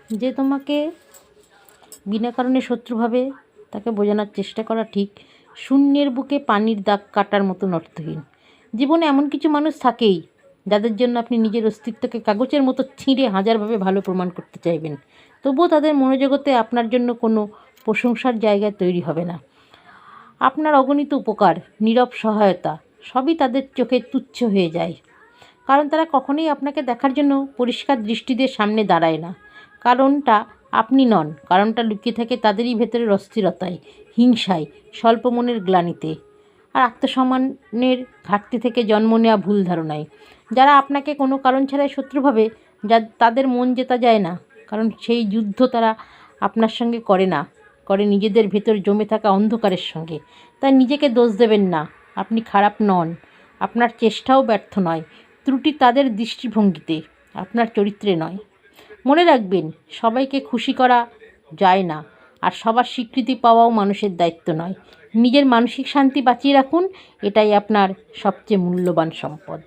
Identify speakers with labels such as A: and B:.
A: যে তোমাকে বিনা কারণে শত্রু ভাবে তাকে বোঝানোর চেষ্টা করা ঠিক শূন্যের বুকে পানির দাগ কাটার মতন অর্থহীন। জীবনে এমন কিছু মানুষ থাকেই যাদের জন্য আপনি নিজের অস্তিত্বকে কাগজের মতো ছিঁড়ে হাজারভাবে ভালো প্রমাণ করতে চাইবেন, তবুও তাদের মনোজগতে আপনার জন্য কোনো প্রশংসার জায়গা তৈরি হবে না। আপনার অগণিত উপকার, নীরব সহায়তা সবই তাদের চোখে তুচ্ছ হয়ে যায়, কারণ তারা কখনোই আপনাকে দেখার জন্য পরিষ্কার দৃষ্টি দিয়ে সামনে দাঁড়ায় না। কারণটা আপনি নন, কারণটা লুকিয়ে থাকে তাদেরই ভেতরের অস্থিরতায়, হিংসায়, স্বল্প মনের গ্লানিতে আর আত্মসম্মানের ঘাটতি থেকে জন্ম নেওয়া ভুল ধারণায়। যারা আপনাকে কোনো কারণ ছাড়াই শত্রু ভাবে, তাদের মন জেতা যায় না, কারণ সেই যুদ্ধ তারা আপনার সঙ্গে করে না, করে নিজেদের ভেতর জমে থাকা অন্ধকারের সঙ্গে। তাই নিজেকে দোষ দেবেন না, আপনি খারাপ নন, আপনার চেষ্টাও ব্যর্থ নয়। ত্রুটি তাদের দৃষ্টিভঙ্গিতে, আপনার চরিত্রে নয়। মনে রাখবেন, সবাইকে খুশি করা যায় না, আর সবার স্বীকৃতি পাওয়াও মানুষের দায়িত্ব নয়। নিজের মানসিক শান্তি বাঁচিয়ে রাখুন, এটাই আপনার সবচেয়ে মূল্যবান সম্পদ।